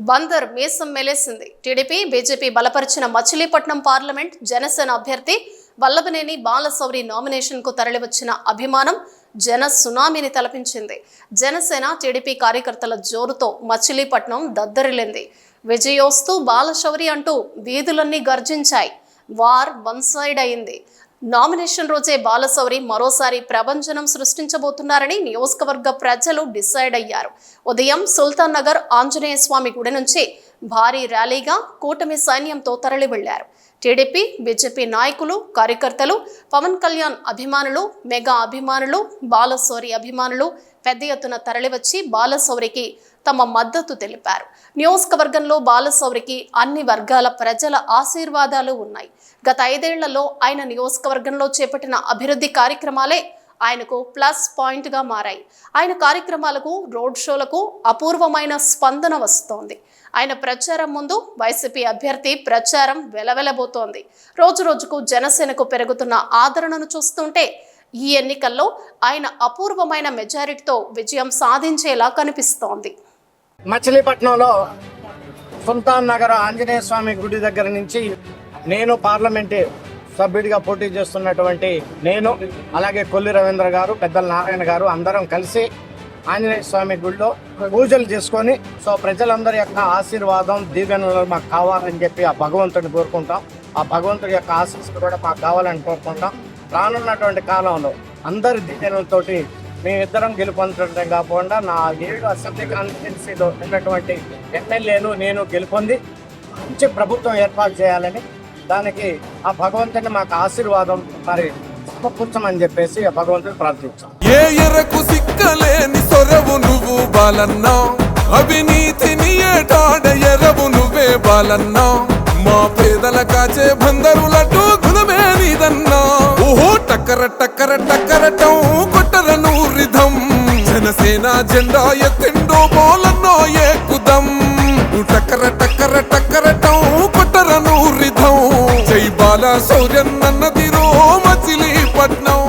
బందర్ మీసం మెలేసింది. TDP BJP బలపరిచిన Machilipatnam parliament Janasena అభ్యర్థి వల్లభనేని బాలశౌరి నామినేషన్ కు తరలివచ్చిన అభిమానం జన సునామీని తలపించింది. జనసేన టీడీపీ కార్యకర్తల జోరుతో మచిలీపట్నం దద్దరిల్లింది. విజయోస్తు బాలశౌరి అంటూ వీధులన్నీ గర్జించాయి. వార్ వన్ సైడ్ అయింది. నామినేషన్ రోజే బాలశౌరి మరోసారి ప్రభంజనం సృష్టించబోతున్నారని నియోజకవర్గ ప్రజలు డిసైడ్ అయ్యారు. ఉదయం సుల్తాన్ నగర్ ఆంజనేయ స్వామి గుడి నుంచి భారీ ర్యాలీగా కూటమి సైన్యంతో తరలి వెళ్లారు. టీడీపీ బీజేపీ నాయకులు కార్యకర్తలు, పవన్ కళ్యాణ్ అభిమానులు, మెగా అభిమానులు, బాలశౌరి అభిమానులు పెద్ద ఎత్తున తరలివచ్చి బాలశౌరికి తమ మద్దతు తెలిపారు. నియోజకవర్గంలో బాలశౌరికి అన్ని వర్గాల ప్రజల ఆశీర్వాదాలు ఉన్నాయి. గత 5 ఏళ్లలో ఆయన నియోజకవర్గంలో చేపట్టిన అభివృద్ధి కార్యక్రమాలే ఆయనకు ప్లస్ పాయింట్గా మారాయి. ఆయన కార్యక్రమాలకు, రోడ్ షోలకు అపూర్వమైన స్పందన వస్తోంది. ఆయన ప్రచారం ముందు వైసీపీ అభ్యర్థి ప్రచారం వెలవెలబోతోంది. రోజు రోజుకు జనసేనకు పెరుగుతున్న ఆదరణను చూస్తుంటే ఈ ఎన్నికల్లో ఆయన అపూర్వమైన మెజారిటీతో విజయం సాధించేలా కనిపిస్తోంది. మచిలీపట్నంలో సుల్తాన్ నగర్ ఆంజనేయ స్వామి గుడి దగ్గర నుంచి నేను పార్లమెంట్ సభ్యుడిగా పోటీ చేస్తున్నటువంటి నేను, అలాగే కొల్లి రవీంద్ర గారు, పెద్దల నారాయణ గారు అందరం కలిసి ఆంజనేయ స్వామి గుడిలో పూజలు చేసుకొని ప్రజలందరి యొక్క ఆశీర్వాదం దీవెనలు మాకు కావాలని చెప్పి ఆ భగవంతుడిని కోరుకుంటాం. ఆ భగవంతుడి యొక్క ఆశీస్సులు కూడా మాకు కావాలని కోరుకుంటాం. రానున్నటువంటి కాలంలో అందరి దీవెనలతోటి మేమిద్దరం గెలుపొందడం కాకుండా నా 7 అసెంబ్లీ కాన్స్టిట్యున్సీలో ఉన్నటువంటి ఎమ్మెల్యేలు నేను గెలుపొంది మంచి ప్రభుత్వం ఏర్పాటు చేయాలని, దానికి ఆ భగవంతుని మాకు ఆశీర్వాదం మరి సమకూర్చమని చెప్పేసి ఆ భగవంతుని ప్రార్థించాం. ఏ ఎరకు సిక్కలేని సొరవు నువ్వు బాలన్నా, అవినీతిని ఏటాడ ఎరవు నువ్వే బాలన్నా, మా పేదల కాచే బందరులటు గుణమే నీదన్నా. ఓహో టక్కర టక్కర టక్కరటం కొట్టరను రిధం, జనసేన జెండా ఎత్తిండో బోలన్నో ఏకుదం. టక్కర టక్కర టక్కరటం కొట్టరను రిధం, జై బాలశౌర్యన్నదిరో మచిలీపట్నం.